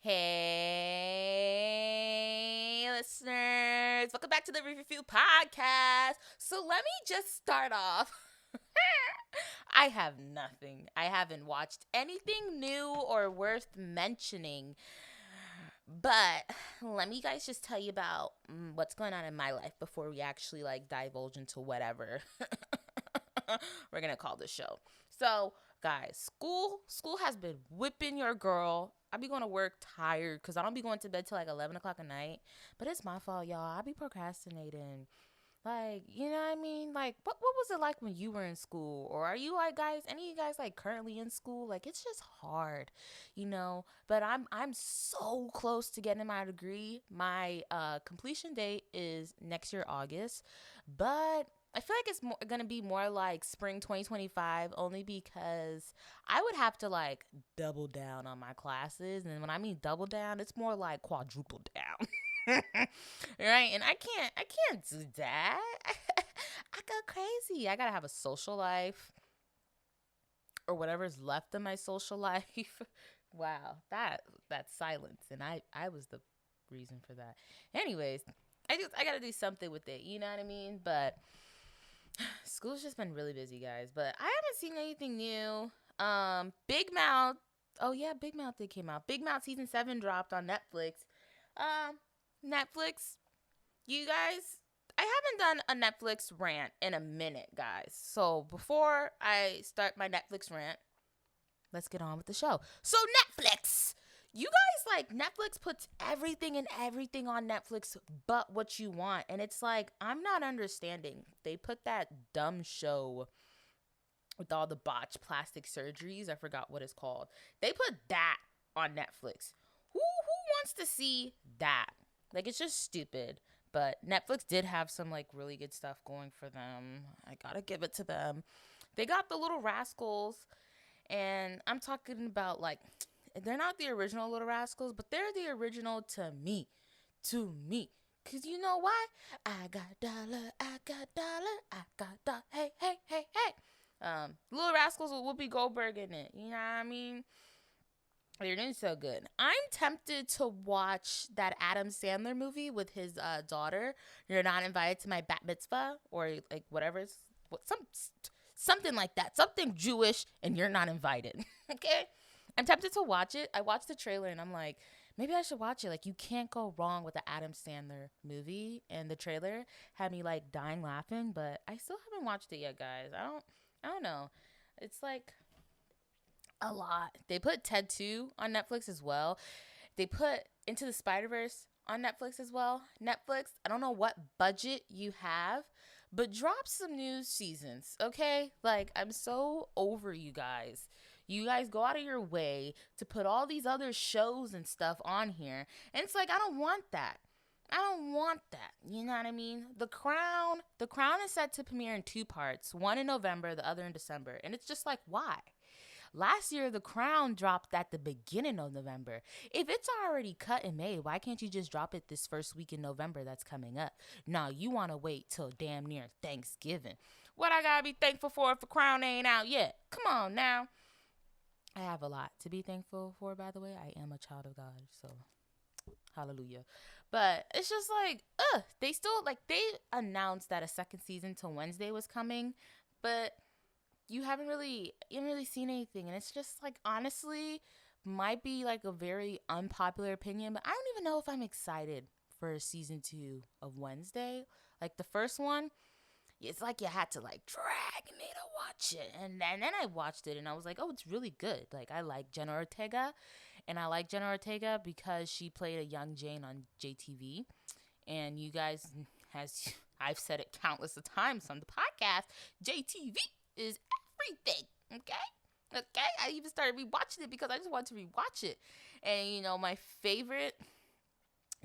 Hey, listeners. Welcome back to the Review Podcast. So let me just start off. I have nothing. I haven't watched anything new or worth mentioning. But let me guys just tell you about what's going on in my life before we actually divulge into whatever we're going to call this show. So, guys, school has been whipping your girl. I be going to work tired because I don't be going to bed till 11 o'clock at night. But it's my fault, y'all. I be procrastinating. You know what I mean? What was it like when you were in school? Or are you guys, any of you guys currently in school? It's just hard, you know? But I'm so close to getting my degree. My completion date is next year August. But I feel like it's going to be more like spring 2025 only because I would have to double down on my classes. And when I mean double down, it's more like quadruple down. Right? And I can't do that. I go crazy. I gotta have a social life or whatever's left of my social life. Wow, that's silence, and I was the reason for that. Anyways, I gotta do something with it. You know what I mean? But school's just been really busy, guys. But I haven't seen anything new. Big Mouth. Oh yeah, Big Mouth did came out. Big Mouth season 7 dropped on Netflix. Netflix, you guys, I haven't done a Netflix rant in a minute, guys. So before I start my Netflix rant, let's get on with the show. So Netflix, you guys, Netflix puts everything and everything on Netflix but what you want. And it's I'm not understanding. They put that dumb show with all the botched plastic surgeries. I forgot what it's called. They put that on Netflix. Who wants to see that? It's just stupid. But Netflix did have some really good stuff going for them. I gotta give it to them. They got The Little Rascals, and I'm talking about they're not the original Little Rascals, but they're the original to me. To me. Cause you know why? I got dollar, I got dollar, I got dollar. Hey, hey, hey, hey. Little Rascals with Whoopi Goldberg in it. You know what I mean? They're doing so good. I'm tempted to watch that Adam Sandler movie with his daughter. You're not invited to my bat mitzvah or whatever. Something like that. Something Jewish and you're not invited. Okay? I'm tempted to watch it. I watched the trailer and I'm like, maybe I should watch it. You can't go wrong with the Adam Sandler movie, and the trailer had me dying laughing, but I still haven't watched it yet, guys. I don't know. It's a lot. They put Ted 2 on Netflix as well. They put Into the Spider-Verse on Netflix as well. Netflix, I don't know what budget you have, but drop some new seasons, okay? I'm so over you guys. You guys go out of your way to put all these other shows and stuff on here. And it's I don't want that. I don't want that. You know what I mean? The Crown is set to premiere in 2 parts. One in November, the other in December. And it's just why? Last year, The Crown dropped at the beginning of November. If it's already cut and made, why can't you just drop it this first week in November that's coming up? No, you want to wait till damn near Thanksgiving. What I gotta be thankful for if The Crown ain't out yet? Come on now. I have a lot to be thankful for, by the way. I am a child of God, so hallelujah. But it's just they still, they announced that a second season till Wednesday was coming, but you haven't really seen anything, and it's just honestly might be a very unpopular opinion, but I don't even know if I'm excited for season 2 of Wednesday. The first one, it's you had to drag me to watch it, and then I watched it and I was oh, it's really good. I like Jenna Ortega, and I like Jenna Ortega because she played a young Jane on JTV, and you guys, as I've said it countless of times on the podcast, JTV is everything. Okay, I even started rewatching it because I just wanted to rewatch it. And my favorite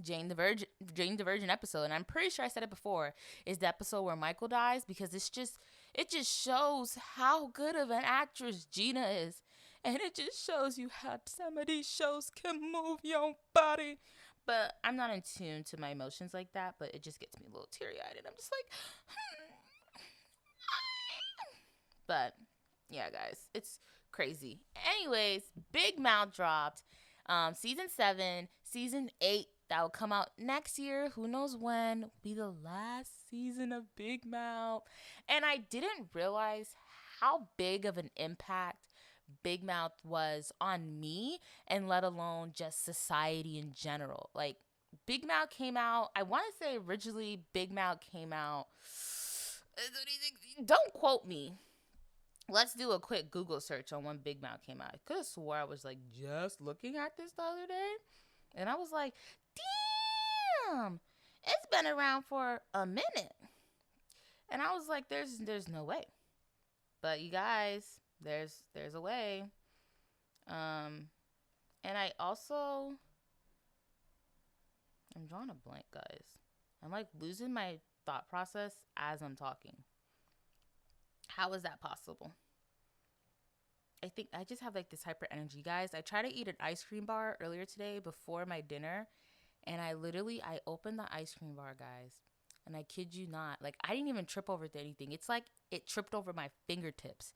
Jane the Virgin episode, and I'm pretty sure I said it before, is the episode where Michael dies, because it just shows how good of an actress Gina is, and it just shows you how some of these shows can move your body. But I'm not in tune to my emotions like that, but it just gets me a little teary-eyed, and I'm just But yeah, guys, it's crazy. Anyways, Big Mouth dropped. Season 7, season 8 that will come out next year. Who knows when? Will be the last season of Big Mouth. And I didn't realize how big of an impact Big Mouth was on me, and let alone just society in general. Like, Big Mouth came out, I want to say originally Big Mouth came out, don't quote me. Let's do a quick Google search on when Big Mouth came out. I could have swore I was like just looking at this the other day, and I was like, damn, it's been around for a minute. And I was like, there's no way. But you guys, there's a way. And I also, I'm drawing a blank, guys. I'm like losing my thought process as I'm talking. How is that possible? I think I just have like this hyper energy, guys. I tried to eat an ice cream bar earlier today before my dinner, and I opened the ice cream bar, guys, and I kid you not, like, I didn't even trip over anything. It's like it tripped over my fingertips,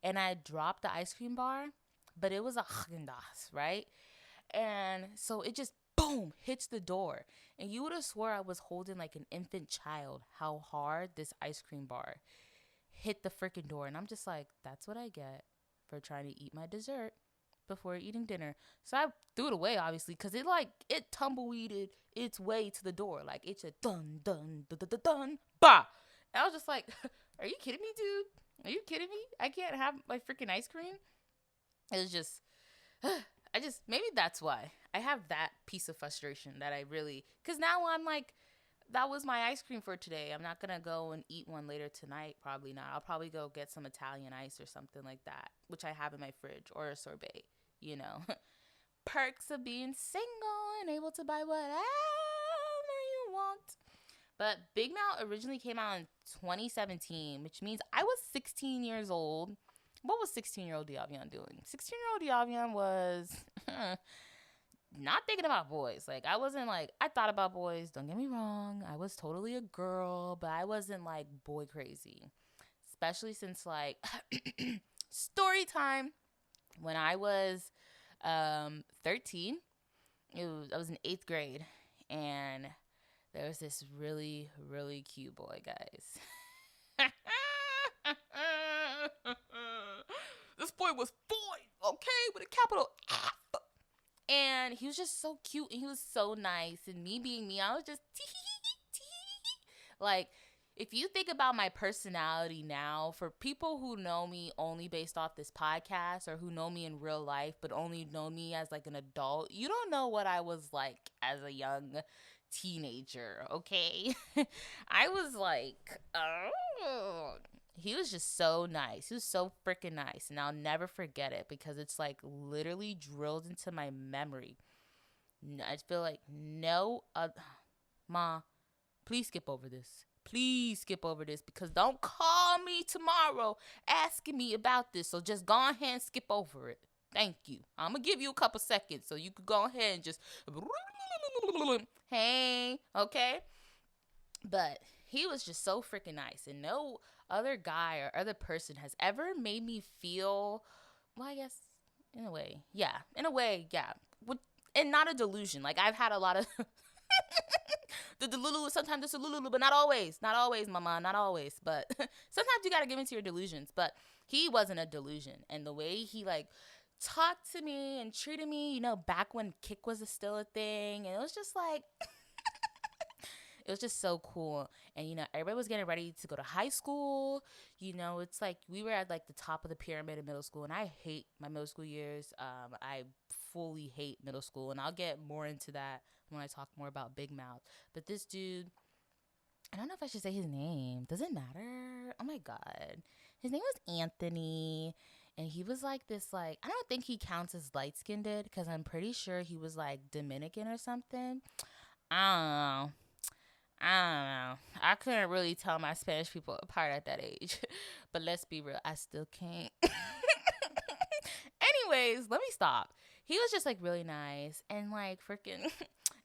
and I dropped the ice cream bar, but it was a Haagen-Dazs, right? And so it just boom hits the door, and you would have swore I was holding like an infant child how hard this ice cream bar hit the freaking door. And I'm just like, that's what I get for trying to eat my dessert before eating dinner. So I threw it away, obviously, because it tumbleweeded its way to the door. Like, it said dun dun dun dun dun dun bah. And I was just like, are you kidding me, dude? Are you kidding me? I can't have my freaking ice cream. It was just maybe that's why I have that piece of frustration that I really, because now I'm like, that was my ice cream for today. I'm not going to go and eat one later tonight. Probably not. I'll probably go get some Italian ice or something like that, which I have in my fridge, or a sorbet, you know. Perks of being single and able to buy whatever you want. But Big Mouth originally came out in 2017, which means I was 16 years old. What was 16-year-old Diavion doing? 16-year-old Diavion was not thinking about boys. Like, I wasn't like, I thought about boys, don't get me wrong. I was totally a girl, but I wasn't like boy crazy. Especially since, like, story time. When I was 13, I was in 8th grade, and there was this really, really cute boy, guys. This boy was boy, okay, with a capital F. And he was just so cute, and he was so nice. And me being me, I was just like, if you think about my personality now, for people who know me only based off this podcast, or who know me in real life but only know me as like an adult, you don't know what I was like as a young teenager, okay? I was like, oh. He was just so nice. He was so freaking nice. And I'll never forget it, because it's like literally drilled into my memory. I feel like Ma, please skip over this. Please skip over this, because don't call me tomorrow asking me about this. So just go ahead and skip over it. Thank you. I'm going to give you a couple seconds so you could go ahead and just, hey, okay? But he was just so freaking nice, and no other guy or other person has ever made me feel, well, I guess in a way, yeah, and not a delusion. Like, I've had a lot of the Delulu, sometimes it's a Delulu, but not always, mama, not always, but sometimes you gotta give into your delusions. But he wasn't a delusion, and the way he like talked to me and treated me, you know, back when kick was still a thing, and it was just like it was just so cool. And, you know, everybody was getting ready to go to high school. You know, it's like we were at, like, the top of the pyramid in middle school. And I hate my middle school years. I fully hate middle school. And I'll get more into that when I talk more about Big Mouth. But this dude, I don't know if I should say his name. Does it matter? Oh, my God. His name was Anthony. And he was, like, this, like, I don't think he counts as light-skinned, because I'm pretty sure he was, like, Dominican or something. I don't know. I couldn't really tell my Spanish people apart at that age. But let's be real, I still can't. Anyways, let me stop. He was just, like, really nice. And, like, freaking,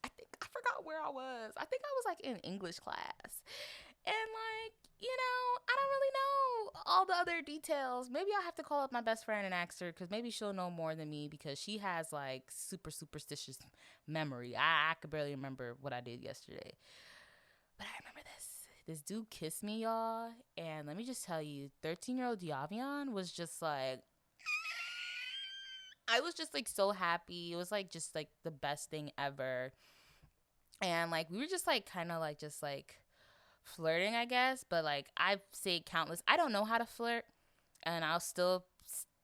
I forgot where I was. I think I was, like, in English class. And like, I don't really know all the other details. Maybe I'll have to call up my best friend and ask her, because maybe she'll know more than me, because she has like super superstitious memory. I could barely remember what I did yesterday. But I remember this. This dude kissed me, y'all. And let me just tell you, 13-year-old Diavion was just like, I was just like so happy. It was like just like the best thing ever. And like we were just like kind of like just like flirting, I guess. But like I've said countless, I don't know how to flirt. And I'll still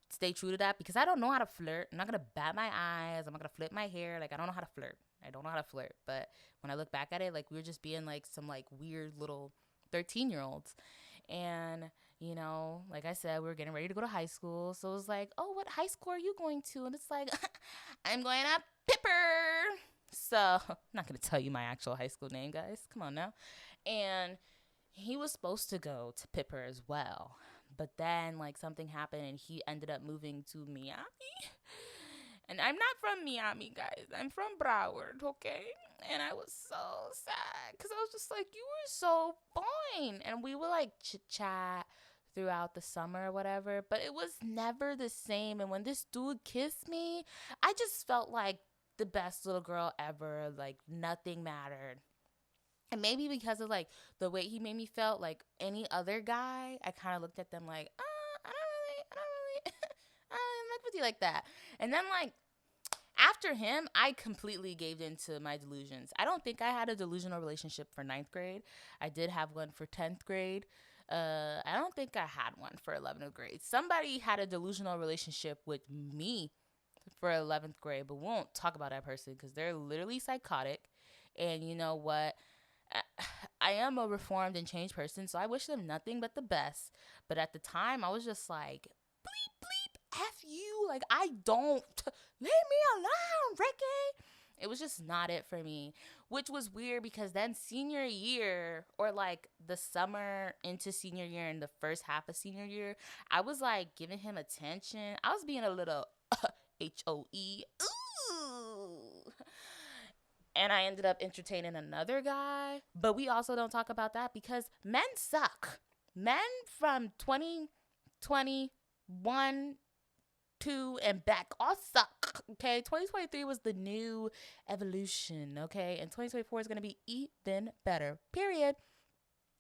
stay true to that, because I don't know how to flirt. I'm not going to bat my eyes. I'm not going to flip my hair. Like, I don't know how to flirt. I don't know how to flirt. But when I look back at it, like, we were just being like some like weird little 13-year-olds. And, like I said, we were getting ready to go to high school. So it was like, oh, what high school are you going to? And it's like, I'm going to Pipper. So I'm not going to tell you my actual high school name, guys. Come on now. And he was supposed to go to Pipper as well. But then, like, something happened, and he ended up moving to Miami. And I'm not from Miami, guys. I'm from Broward, okay? And I was so sad, because I was just like, you were so fine. And we would, like, chit-chat throughout the summer or whatever. But it was never the same. And when this dude kissed me, I just felt like the best little girl ever. Like, nothing mattered. And maybe because of, like, the way he made me felt, like, any other guy, I kind of looked at them like, I don't really, I don't like with you like that. And then, like, after him, I completely gave into my delusions. I don't think I had a delusional relationship for 9th grade. I did have one for 10th grade. I don't think I had one for 11th grade. Somebody had a delusional relationship with me for 11th grade, but we won't talk about that person, because they're literally psychotic. And you know what? I am a reformed and changed person, so I wish them nothing but the best. But at the time, I was just like, bleep, bleep, F you. Like, I don't. Leave me alone, Ricky. It was just not it for me, which was weird, because then senior year, or like the summer into senior year and the first half of senior year, I was like giving him attention. I was being a little HOE. Ooh. And I ended up entertaining another guy. But we also don't talk about that, because men suck. Men from 2021, 2, and back all suck. Okay? 2023 was the new evolution. Okay? And 2024 is going to be even better. Period.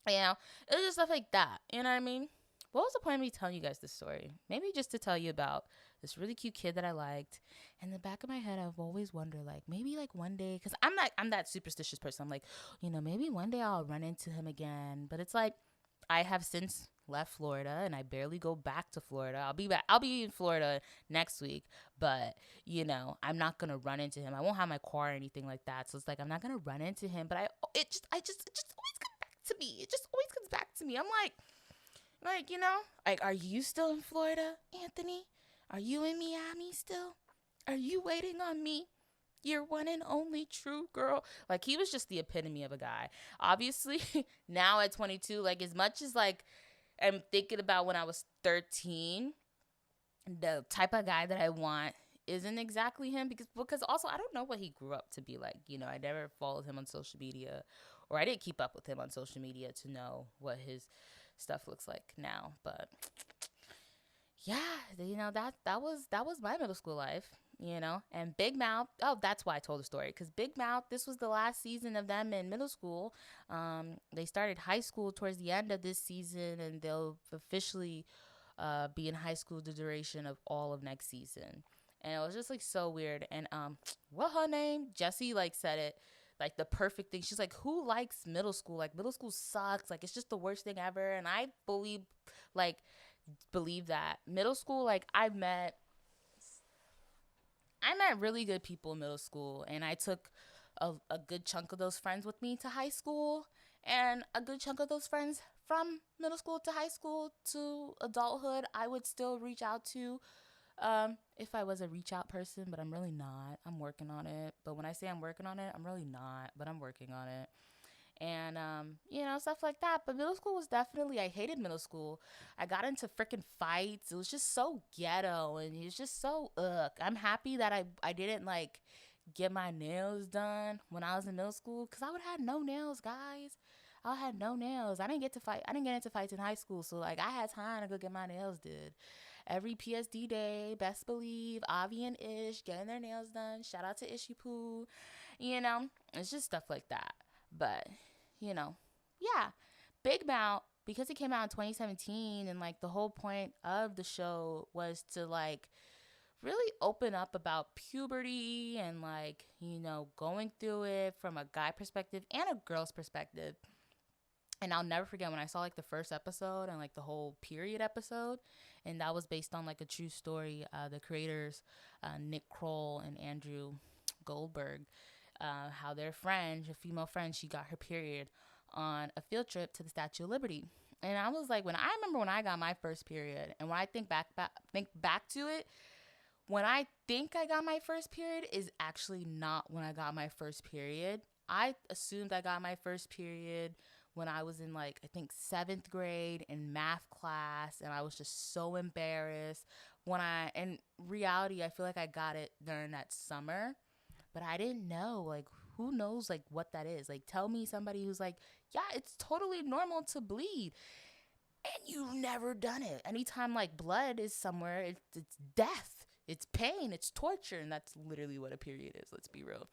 It was just stuff like that. You know what I mean? What was the point of me telling you guys this story? Maybe just to tell you about this really cute kid that I liked. In the back of my head, I've always wondered, like, maybe like one day, because I'm that superstitious person. I'm like, maybe one day I'll run into him again. But it's like, I have since left Florida, and I barely go back to Florida. I'll be in Florida next week, but I'm not gonna run into him. I won't have my car or anything like that. So it's like, I'm not gonna run into him. But it just always comes back to me. It just always comes back to me. I'm like, are you still in Florida, Anthony? Are you in Miami still? Are you waiting on me? Your one and only true girl. Like, he was just the epitome of a guy. Obviously, now at 22, like, as much as, like, I'm thinking about when I was 13, the type of guy that I want isn't exactly him, because also I don't know what he grew up to be like. I never followed him on social media, or I didn't keep up with him on social media to know what his stuff looks like now. But yeah, that was my middle school life. And Big Mouth, oh, that's why I told the story, because Big Mouth, this was the last season of them in middle school. They started high school towards the end of this season, and they'll officially be in high school the duration of all of next season. And it was just like so weird. And what her name, Jessie, like said it like the perfect thing. She's like, who likes middle school? Like, middle school sucks. Like, it's just the worst thing ever. And I fully like believe that. Middle school, like, I met really good people in middle school, and I took a good chunk of those friends with me to high school, and a good chunk of those friends from middle school to high school to adulthood I would still reach out to, if I was a reach out person, but I'm really not. I'm working on it. But when I say I'm working on it, I'm really not, but I'm working on it. And stuff like that. But middle school was definitely, I hated middle school. I got into freaking fights. It was just so ghetto, and it was just so I'm happy that I didn't like get my nails done when I was in middle school, because I would have had no nails, guys. I had no nails. I didn't get into fights in high school. So like I had time to go get my nails did. Every PSD day, best believe, Avi and Ish getting their nails done. Shout out to Ishy Poo. You know, it's just stuff like that. But, you know, yeah. Big Bout, because it came out in 2017 and like the whole point of the show was to like really open up about puberty and like, you know, going through it from a guy perspective and a girl's perspective. And I'll never forget when I saw like the first episode and like the whole period episode, and that was based on like a true story. The creators, Nick Kroll and Andrew Goldberg, how their friend, a female friend, she got her period on a field trip to the Statue of Liberty. And I was like, I remember when I got my first period, and when I think back to it, when I think I got my first period is actually not when I got my first period. I assumed I got my first period when I was in like, I think 7th grade in math class, and I was just so embarrassed. In reality, I feel like I got it during that summer, but I didn't know, like, who knows like what that is. Like, tell me somebody who's like, yeah, it's totally normal to bleed. And you've never done it. Anytime like blood is somewhere, it's death. It's pain, it's torture, and that's literally what a period is, let's be real.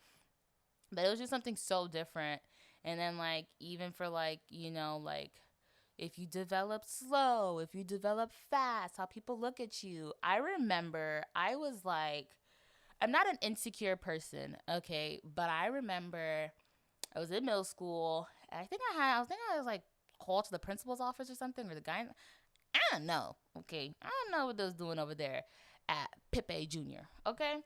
But it was just something so different. And then like even for like, you know, like if you develop slow, if you develop fast, how people look at you. I remember I was like, I'm not an insecure person, okay, but I remember I was in middle school. And I was like called to the principal's office or something, or the guy, I don't know, okay, I don't know what they was doing over there at Pipe Jr., okay,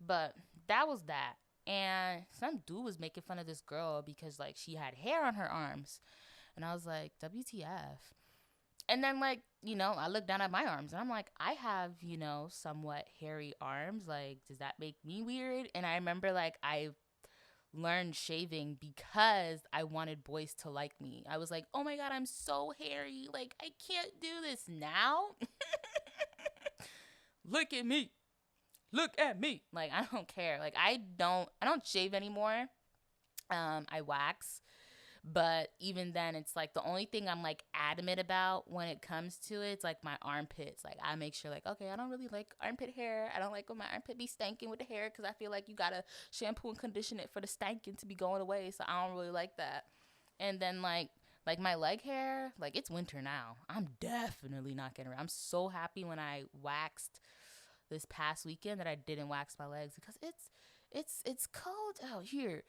but that was that. And some dude was making fun of this girl because like she had hair on her arms, and I was like, WTF. And then like, you know, I looked down at my arms and I'm like, I have, you know, somewhat hairy arms, like does that make me weird? And I remember like I learned shaving because I wanted boys to like me. I was like, oh my god, I'm so hairy, like I can't do this now. Look at me, like I don't care. Like I don't shave anymore. I wax, but even then it's like the only thing I'm like adamant about when it comes to it, it's like my armpits. Like I make sure like, okay, I don't really like armpit hair. I don't like when my armpit be stanking with the hair, because I feel like you gotta shampoo and condition it for the stanking to be going away, so I don't really like that. And then like my leg hair, like it's winter now, I'm definitely not getting rid. I'm so happy when I waxed this past weekend that I didn't wax my legs, because it's cold out here.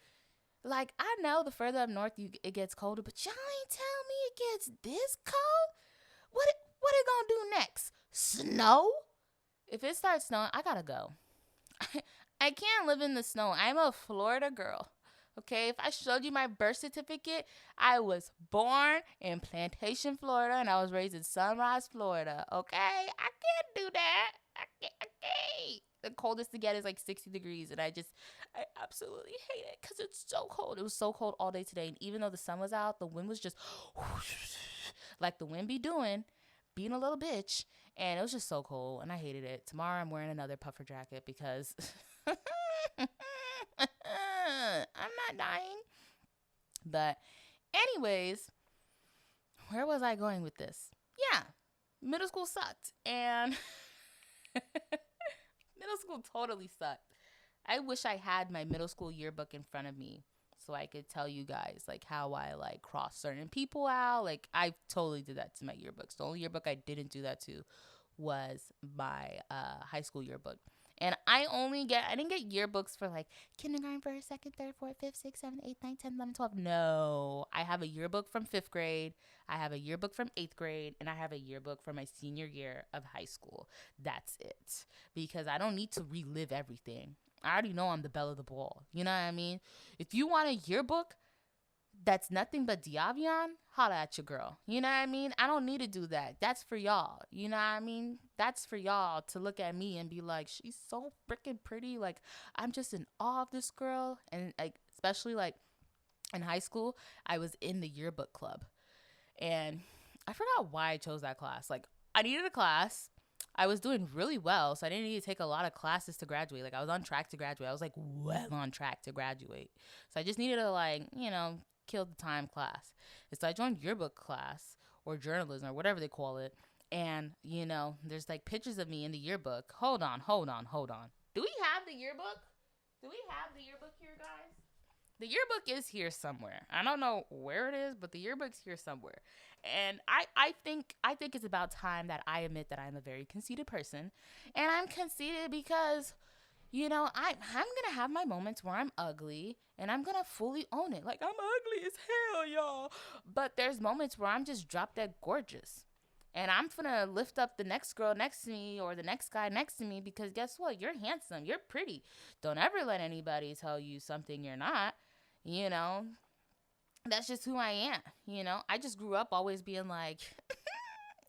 Like I know the further up north it gets colder, but y'all ain't tell me it gets this cold. What it gonna do next? Snow? If it starts snowing, I gotta go. I can't live in the snow. I'm a Florida girl. Okay, if I showed you my birth certificate, I was born in Plantation, Florida, and I was raised in Sunrise, Florida. Okay, I can't do that. I can't. The coldest to get is like 60 degrees, and I absolutely hate it because it's so cold. It was so cold all day today, and even though the sun was out, the wind was just like the wind be doing, being a little bitch, and it was just so cold, and I hated it. Tomorrow I'm wearing another puffer jacket because I'm not dying. But anyways, where was I going with this? Yeah, middle school sucked, and middle school totally sucked. I wish I had my middle school yearbook in front of me so I could tell you guys like how I like crossed certain people out. Like I totally did that to my yearbooks. The only yearbook I didn't do that to was my high school yearbook. And I didn't get yearbooks for like kindergarten, first, second, third, fourth, fifth, sixth, seventh, eighth, ninth, 10th, 11th, 12th. No, I have a yearbook from 5th grade. I have a yearbook from 8th grade, and I have a yearbook for my senior year of high school. That's it. Because I don't need to relive everything. I already know I'm the belle of the ball. You know what I mean? If you want a yearbook that's nothing but Diavion, holla at your girl. You know what I mean? I don't need to do that. That's for y'all. You know what I mean? That's for y'all to look at me and be like, she's so freaking pretty. Like, I'm just in awe of this girl. And like, especially like in high school, I was in the yearbook club. And I forgot why I chose that class. Like, I needed a class. I was doing really well, so I didn't need to take a lot of classes to graduate. Like, I was on track to graduate. I was, like, well on track to graduate. So I just needed to, like, you know, killed the time class. So I joined yearbook class or journalism or whatever they call it. And, there's like pictures of me in the yearbook. Hold on. Do we have the yearbook? Do we have the yearbook here, guys? The yearbook is here somewhere. I don't know where it is, but the yearbook's here somewhere. And I think it's about time that I admit that I'm a very conceited person. And I'm conceited because, I'm gonna have my moments where I'm ugly and I'm gonna fully own it. Like, I'm ugly as hell, y'all. But there's moments where I'm just drop dead gorgeous. And I'm gonna lift up the next girl next to me or the next guy next to me because guess what? You're handsome. You're pretty. Don't ever let anybody tell you something you're not. You know, that's just who I am. I just grew up always being like,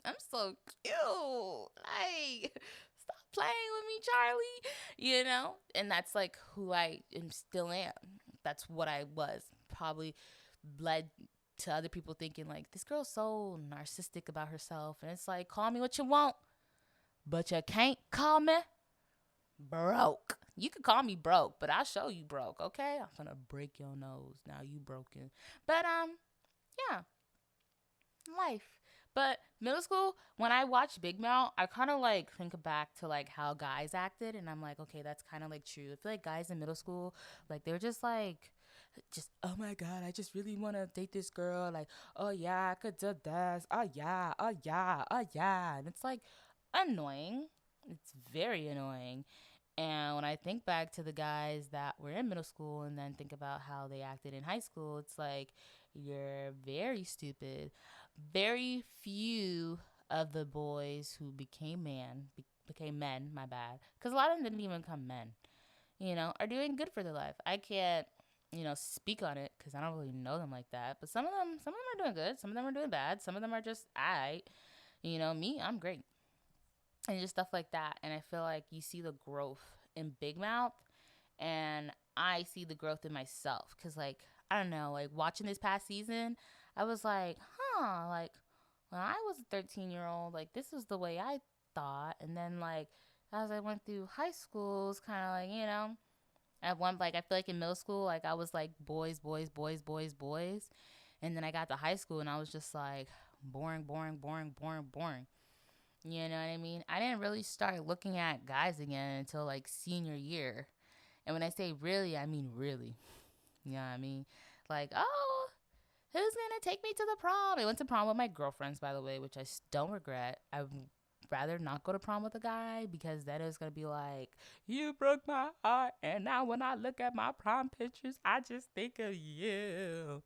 I'm so cute. Like, stop playing with me, Charlie. And that's like who I still am. That's what I was. Probably led to other people thinking like, this girl's so narcissistic about herself. And it's like, call me what you want, but you can't call me broke. You can call me broke, but I'll show you broke, okay? I'm gonna break your nose. Now you broken. But yeah. Life. But middle school, when I watch Big Mouth, I kind of like think back to like how guys acted, and I'm like, okay, that's kind of like true. I feel like guys in middle school, like they're just oh my god, I just really want to date this girl. Like, oh yeah, I could do this. Oh yeah, oh yeah, oh yeah. And it's like annoying. It's very annoying. And when I think back to the guys that were in middle school and then think about how they acted in high school, it's like, you're very stupid. Very few of the boys who became men, my bad, because a lot of them didn't even become men, are doing good for their life. I can't, speak on it because I don't really know them like that. But some of them are doing good. Some of them are doing bad. Some of them are just aight. Me, I'm great. And just stuff like that. And I feel like you see the growth in Big Mouth, and I see the growth in myself. Because, like, I don't know, like, watching this past season, I was like, like, when I was a 13-year-old, like, this was the way I thought. And then, like, as I went through high school, it was kind of like, at one, like, I feel like in middle school, like, I was like, boys, boys, boys, boys, boys. And then I got to high school, and I was just like, boring, boring, boring, boring, boring. You know what I mean? I didn't really start looking at guys again until like senior year. And when I say really, I mean really. You know what I mean? Like, oh, who's going to take me to the prom? I went to prom with my girlfriends, by the way, which I don't regret. I would rather not go to prom with a guy because that is going to be like, you broke my heart. And now when I look at my prom pictures, I just think of you.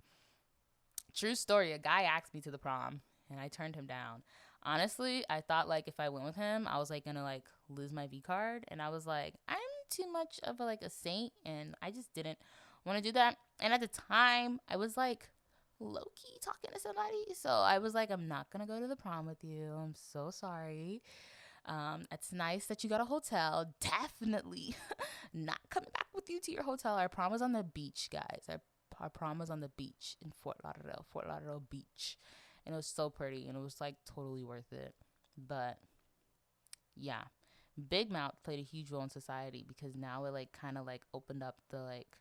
True story. A guy asked me to the prom and I turned him down. Honestly, I thought like if I went with him, I was like gonna like lose my V card, and I was like, I'm too much of a saint, and I just didn't want to do that. And at the time, I was like low key talking to somebody, so I was like, I'm not gonna go to the prom with you. I'm so sorry. It's nice that you got a hotel. Definitely not coming back with you to your hotel. Our prom was on the beach, guys. Our prom was on the beach in Fort Lauderdale Beach. And it was so pretty, and it was like totally worth it. But yeah, Big Mouth played a huge role in society because now it like kind of like opened up the like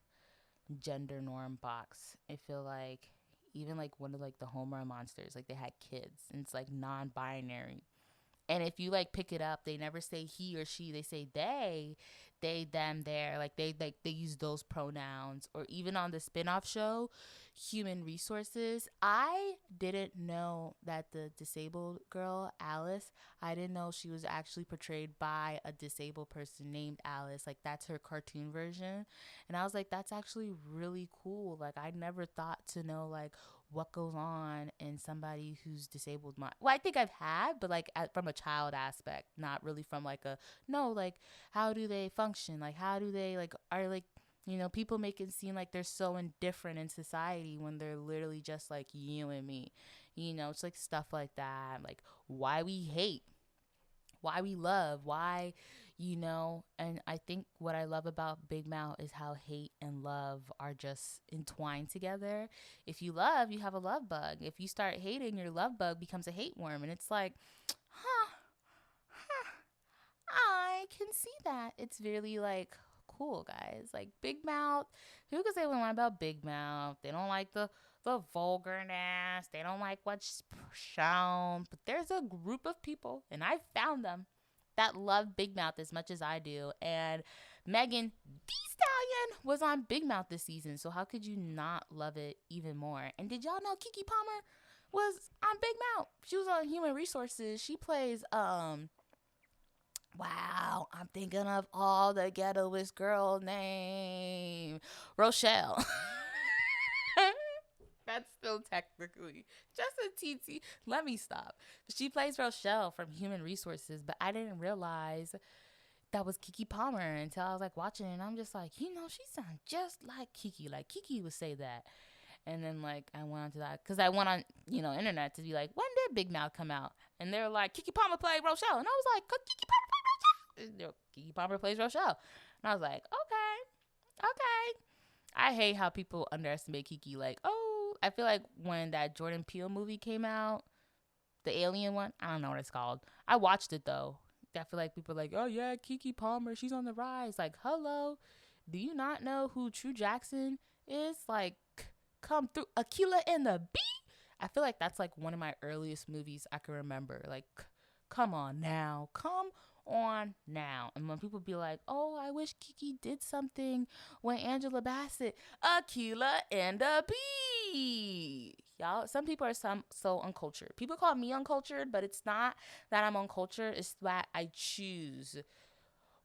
gender norm box. I feel like even like one of like the Homer monsters, like they had kids, and it's like non-binary. And if you like pick it up, they never say he or she. They say they, them, their. Like they use those pronouns. Or even on the spin-off show, Human Resources, I didn't know that the disabled girl, Alice, I didn't know she was actually portrayed by a disabled person named Alice. Like that's her cartoon version. And I was like, that's actually really cool. Like I never thought to know like what goes on in somebody who's disabled mind. Well, I think I've had, but like from a child aspect, not really from like like how do they function? Like how do they like are like, people make it seem like they're so indifferent in society when they're literally just like you and me. It's like stuff like that. Like why we hate, why we love, why, and I think what I love about Big Mouth is how hate and love are just entwined together. If you love, you have a love bug. If you start hating, your love bug becomes a hate worm. And it's like, I can see that. It's really like cool, guys. Like Big Mouth. People can say what they want about Big Mouth. They don't like the vulgarness. They don't like what's shown. But there's a group of people, and I found them, that love Big Mouth as much as I do. And Megan Thee Stallion was on Big Mouth this season. So how could you not love it even more? And did y'all know Keke Palmer was on Big Mouth? She was on Human Resources. She plays wow, I'm thinking of all the ghettoest girl name. Rochelle. That's still technically just a TT. Let me stop. She plays Rochelle from Human Resources, but I didn't realize that was Keke Palmer until I was like watching it, and I'm just like, she sounds just like Keke. Like Keke would say that. And then like I went on to that because I went on internet to be like, when did Big Mouth come out? And they're like, Keke Palmer played Rochelle, and I was like, Keke Palmer played Rochelle. Keke Palmer plays Rochelle, and I was like, okay. I hate how people underestimate Keke. Like, oh, I feel like when that Jordan Peele movie came out, the Alien one, I don't know what it's called. I watched it though. I feel like people are like, oh yeah, Keke Palmer, she's on the rise. Like, hello, do you not know who True Jackson is? Like, come through, Aquila and the Bee. I feel like that's like one of my earliest movies I can remember. Like, come on now. And when people be like, oh, I wish Keke did something with Angela Bassett, Aquila and the Bee. Y'all, some people are so uncultured. People call me uncultured, but it's not that I'm uncultured. It's that I choose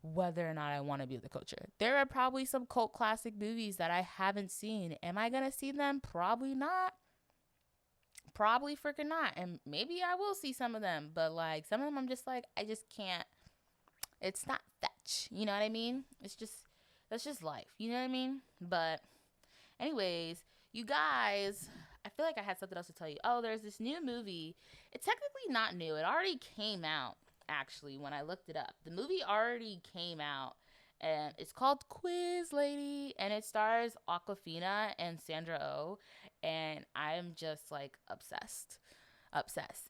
whether or not I want to be the culture. There are probably some cult classic movies that I haven't seen. Am I going to see them? Probably not. Probably freaking not. And maybe I will see some of them, but like some of them I'm just like, I just can't. It's not fetch. You know what I mean? That's just life. You know what I mean? But anyways, you guys, I feel like I had something else to tell you. Oh, there's this new movie. It's technically not new. It already came out, actually, when I looked it up. The movie already came out, and it's called Quiz Lady, and it stars Awkwafina and Sandra Oh, and I'm just, like, obsessed.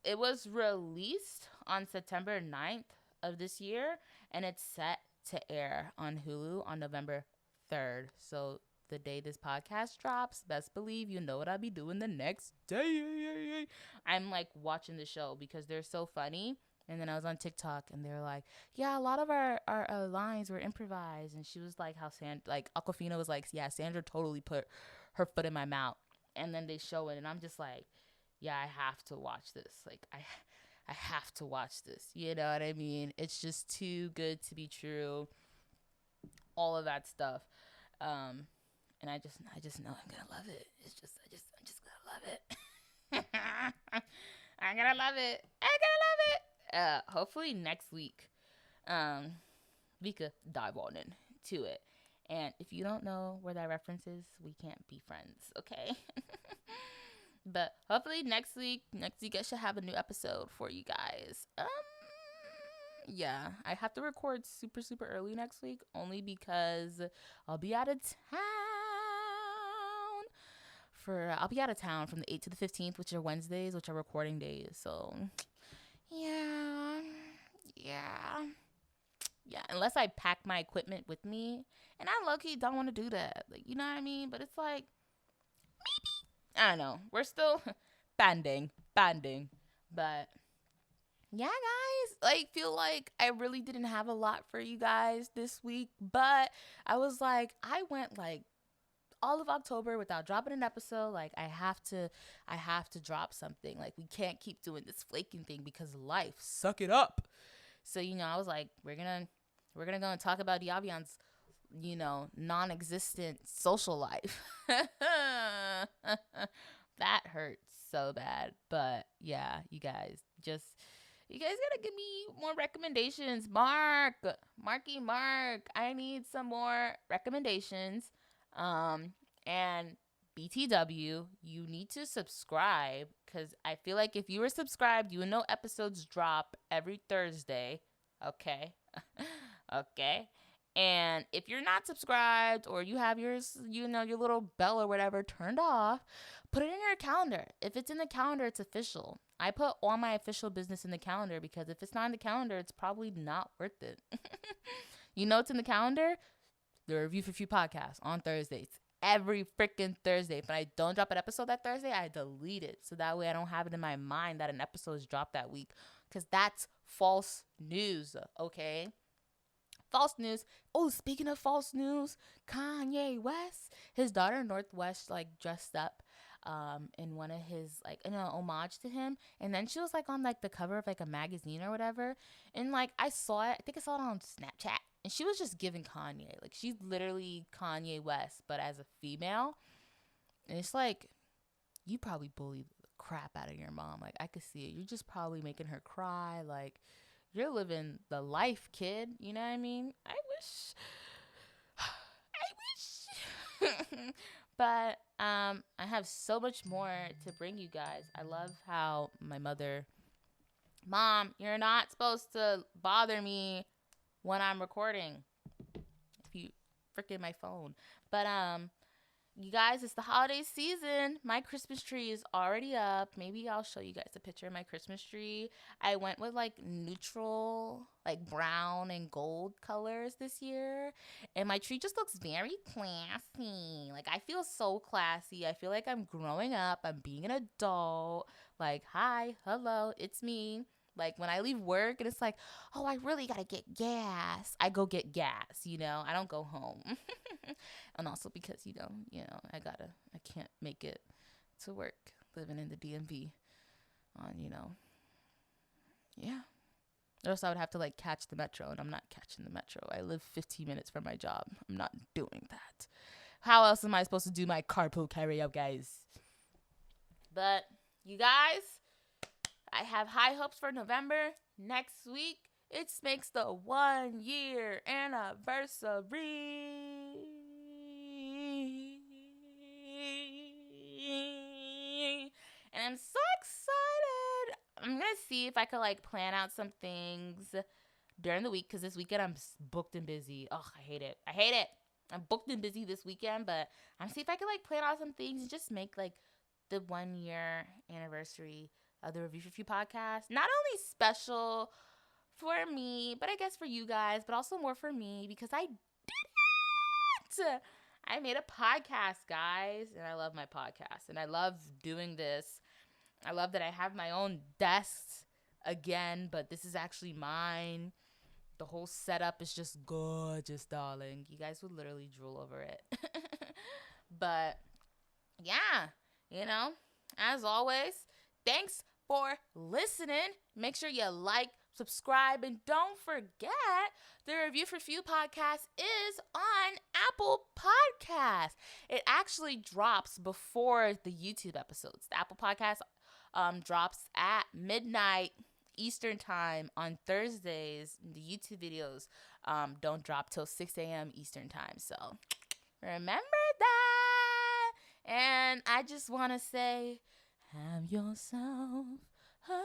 It was released on September 9th of this year, and it's set to air on Hulu on November 3rd. So the day this podcast drops, best believe you know what I'll be doing the next day. I'm like watching the show because they're so funny. And then I was on TikTok and they're like, yeah, a lot of our lines were improvised. And she was like, Aquafina was like, yeah, Sandra totally put her foot in my mouth. And then they show it and I'm just like, yeah, I have to watch this. Like, I have to watch this. You know what I mean? It's just too good to be true. All of that stuff. And I just know I'm gonna love it. I'm just gonna love it. I'm gonna love it. Hopefully next week, we could dive on into it. And if you don't know where that reference is, we can't be friends, okay? But hopefully next week I should have a new episode for you guys. Yeah, I have to record super, super early next week only because I'll be out of town. I'll be out of town from the 8th to the 15th, which are Wednesdays, which are recording days. So, yeah, unless I pack my equipment with me. And I low-key don't want to do that. Like, you know what I mean? But it's like, maybe. I don't know. We're still banding. But, yeah, guys. Like, feel like I really didn't have a lot for you guys this week. But I was like, I went, like, all of October without dropping an episode. Like, I have to drop something. Like, we can't keep doing this flaking thing because life, suck it up. So, I was like, we're gonna go and talk about Yavian's, non-existent social life. That hurts so bad. But yeah, you guys gotta give me more recommendations. Marky Mark, I need some more recommendations. And BTW, you need to subscribe because I feel like if you were subscribed, you would know episodes drop every Thursday. Okay. Okay. And if you're not subscribed or you have yours, your little bell or whatever turned off, put it in your calendar. If it's in the calendar, it's official. I put all my official business in the calendar because if it's not in the calendar, it's probably not worth it. It's in the calendar. the Review for Few podcast on Thursdays. Every freaking Thursday. If I don't drop an episode that Thursday, I delete it. So that way I don't have it in my mind that an episode is dropped that week. Because that's false news, okay? False news. Oh, speaking of false news, Kanye West, his daughter Northwest, like, dressed up in one of his, like, in an homage to him. And then she was, like, on, like, the cover of, like, a magazine or whatever. And, like, I think I saw it on Snapchat. And she was just giving Kanye. Like, she's literally Kanye West, but as a female. And it's like, you probably bullied the crap out of your mom. Like, I could see it. You're just probably making her cry. Like, you're living the life, kid. You know what I mean? I wish. But I have so much more to bring you guys. I love how my mother, Mom, you're not supposed to bother me when I'm recording. If you freaking my phone. But you guys, it's the holiday season. My Christmas tree is already up. Maybe I'll show you guys a picture of my Christmas tree. I went with like neutral, like brown and gold colors this year. And my tree just looks very classy. Like, I feel so classy. I feel like I'm growing up. I'm being an adult. Like, hi, hello, it's me. Like, when I leave work and it's like, oh, I really got to get gas. I go get gas, you know. I don't go home. And also because, you know, I can't make it to work living in the DMV on, yeah. Or else I would have to, like, catch the metro, and I'm not catching the metro. I live 15 minutes from my job. I'm not doing that. How else am I supposed to do my carpool karaoke, guys? But, you guys, I have high hopes for November. Next week, it makes the 1 year anniversary. And I'm so excited. I'm going to see if I could, like, plan out some things during the week. Because this weekend I'm booked and busy. Oh, I hate it. I'm booked and busy this weekend. But I'm going to see if I could, like, plan out some things and just make, like, the 1 year anniversary of the Review for Few podcast not only special for me, but I guess for you guys, but also more for me because I did it. I made a podcast, guys, and I love my podcast, and I love doing this. I love that I have my own desk again, but this is actually mine. The whole setup is just gorgeous, darling. You guys would literally drool over it. But yeah, as always, thanks for listening. Make sure you like, subscribe, and don't forget the Review for Few podcast is on Apple Podcasts. It actually drops before the YouTube episodes. The Apple Podcast drops at midnight Eastern time on Thursdays. The YouTube videos don't drop till 6 a.m. Eastern time. So remember that. And I just want to say, have yourself a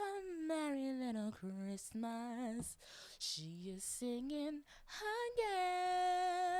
merry little Christmas. She is singing again.